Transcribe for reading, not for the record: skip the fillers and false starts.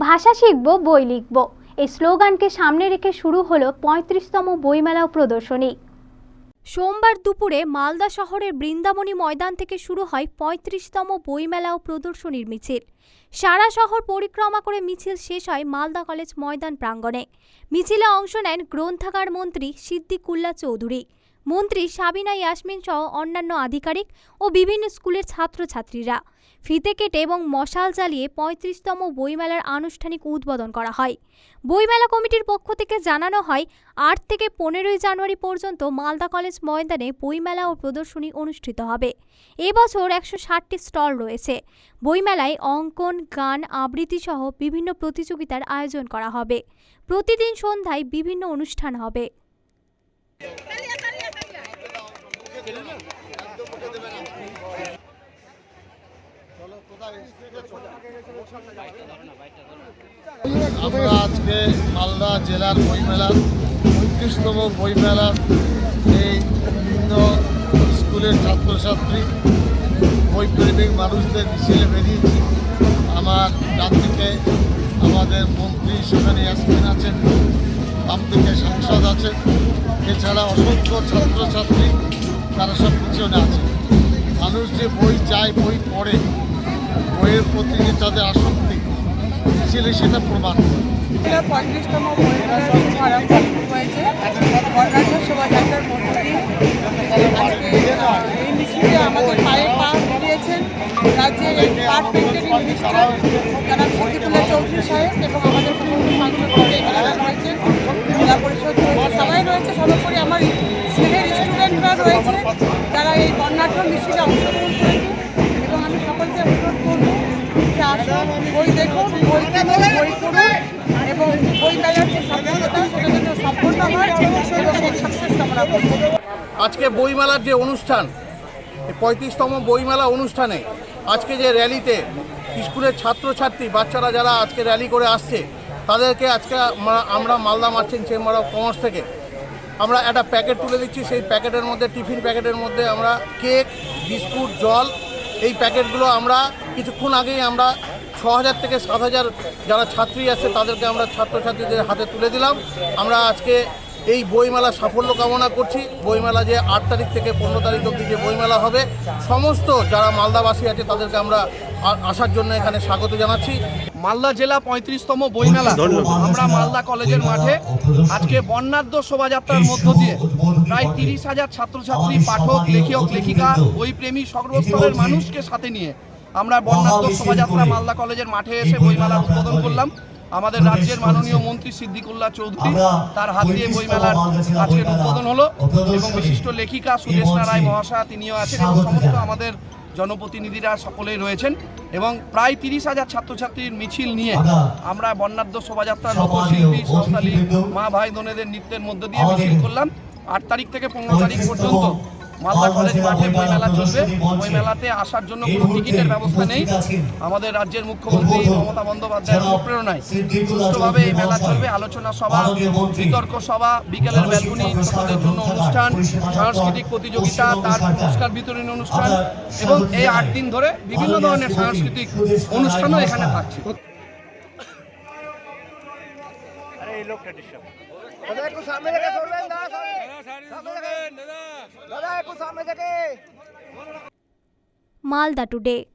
ভাষা শিখব, বই লিখব, এই স্লোগানকে সামনে রেখে শুরু হলো ৩৫তম বইমেলা ও প্রদর্শনী। সোমবার দুপুরে মালদা শহরের বৃন্দাবনী ময়দান থেকে শুরু হয় ৩৫তম বইমেলা ও প্রদর্শনীর মিছিল। সারা শহর পরিক্রমা করে মিছিল শেষ হয় মালদা কলেজ ময়দান প্রাঙ্গণে। মিছিলে অংশ নেন গ্রন্থাগার মন্ত্রী সিদ্দিকুল্লাহ চৌধুরী, মন্ত্রী সাবিনা ইয়াসমিন সহ অন্যান্য আধিকারিক ও বিভিন্ন স্কুলের ছাত্রছাত্রীরা। ফিতে কেটে এবং মশাল জ্বালিয়ে ৩৫তম বইমেলার আনুষ্ঠানিক উদ্বোধন করা হয়। বইমেলা কমিটির পক্ষ থেকে জানানো হয়, ৮ থেকে ১৫ই জানুয়ারি পর্যন্ত মালদা কলেজ ময়দানে বইমেলা ও প্রদর্শনী অনুষ্ঠিত হবে। এবছর ১৬০টি স্টল রয়েছে। বইমেলায় অঙ্কন, গান, আবৃত্তি সহ বিভিন্ন প্রতিযোগিতার আয়োজন করা হবে। প্রতিদিন সন্ধ্যায় বিভিন্ন অনুষ্ঠান হবে। আমরা আজকে মালদা জেলার বইমেলার ৩৫তম বইমেলার এই বিভিন্ন স্কুলের ছাত্রছাত্রী বইপ্রেমিক মানুষদের মিছিলে বেরিয়েছি। আমার ডান দিকে আমাদের মন্ত্রী সেখানে ইয়াসমিন আছেন, বাম দিকে সাংসদ আছেন, এছাড়া অসংখ্য ছাত্রছাত্রী তারা সব পিছনে আছে। মানুষ যে বই চায়, বই পড়ে, বইয়ের প্রতি যে তাদের আসক্তি মিছিলে সেটা প্রমাণ করে। ৩৫তম বইমেলার শুভারম্ভ হয়েছে বর্ণাঢ্য শোভাযাত্রার মধ্য দিয়ে। আজকে এই মিছিলে আমাদের পায়ে পা মিলিয়েছেন রাজ্যের এই পাট পেন্টারি মিনিস্টার যারা সিদ্দিকুল্লাহ চৌধুরী সাহেব এবং আমাদের সমস্ত সাংসদ এখানে রয়েছেন, জেলা পরিষদ রয়েছে, সবাই রয়েছে। সর্বোপরি আমার স্কুলের স্টুডেন্টরা রয়েছে যারা এই বর্ণাঢ্য মিছিলে অংশগ্রহণ করেছে। এবং আমি সকলকে অনুরোধ করবো যে আসুন, বই দেখুন, বই কিনুন, বই পড়ুন এবং বই মেলার যে সফলতা সেটা যেন সম্পূর্ণ হয় এবং সেই সাকসেস কামনা করব। আজকে বইমেলার যে অনুষ্ঠান, ৩৫তম বইমেলা অনুষ্ঠানে আজকে যে র্যালিতে স্কুলের ছাত্রছাত্রী বাচ্চারা যারা আজকে র্যালি করে আসছে, তাদেরকে আজকে আমরা Malda merchant chamber of commerce থেকে আমরা একটা প্যাকেট তুলে দিচ্ছি। সেই প্যাকেটের মধ্যে, টিফিন প্যাকেটের মধ্যে আমরা কেক, বিস্কুট, জল, এই প্যাকেটগুলো আমরা কিছুক্ষণ আগেই আমরা ৬,০০০ থেকে ৭,০০০ যারা ছাত্রী আছে তাদেরকে আমরা ছাত্রছাত্রীদের হাতে তুলে দিলাম। আমরা আজকে এই বইমেলা সাফল্য কামনা করছি। বইমেলা যে ৮ তারিখ থেকে ১৫ তারিখ অবধি যে বইমেলা হবে, সমস্ত যারা মালদাবাসী আছে তাদেরকে আমরা আসার জন্য এখানে স্বাগত জানাচ্ছি। মালদা জেলা ৩৫তম বইমেলা আমরা মালদা কলেজের মাঠে আজকে বর্ণাঢ্য শোভাযাত্রার মধ্য দিয়ে প্রায় ৩০,০০০ ছাত্রছাত্রী, পাঠক, লেখক, লেখিকা, বইপ্রেমী সর্বস্তরের মানুষকে সাথে নিয়ে আমরা বর্ণাঢ্য শোভাযাত্রা মালদা কলেজের মাঠে এসে বইমেলার উদ্বোধন করলাম। আমাদের রাজ্যের মাননীয় মন্ত্রী সিদ্দিকুল্লাহ চৌধুরী তার হাত দিয়ে বইমেলার আজকের উদ্বোধন হলো এবং বিশিষ্ট লেখিকা সুদেশনা রায় মহাশয়া তিনিও আছেন এবং সমস্ত আমাদের জনপ্রতিনিধিরা সকলেই রয়েছেন। এবং প্রায় ৩০,০০০ ছাত্রছাত্রীর মিছিল নিয়ে আমরা বর্ণাঢ্য শোভাযাত্রা লোকশিল্পী, সাঁওতালি মা ভাই বোনেদের নৃত্যের মধ্য দিয়ে মিছিল করলাম। ৮ তারিখ থেকে ১৫ তারিখ পর্যন্ত মালদা কলেজ মাঠে বইমেলা চলবে। বইমেলাতে আসার জন্য কোনো টিকিটের ব্যবস্থা নেই। আমাদের রাজ্যের মুখ্যমন্ত্রী মমতা বন্দ্যোপাধ্যায়ের অনুপ্রেরণায় সুষ্ঠুভাবে এই মেলা চলবে। আলোচনা সভা, বিতর্ক সভা, বিকেলের ব্যালকনি, ছোটদের জন্য অনুষ্ঠান, সাংস্কৃতিক প্রতিযোগিতা, তার পুরস্কার বিতরণী অনুষ্ঠান এবং এই ৮ দিন ধরে বিভিন্ন ধরনের সাংস্কৃতিক অনুষ্ঠানও এখানে থাকছে। মালদা টুডে।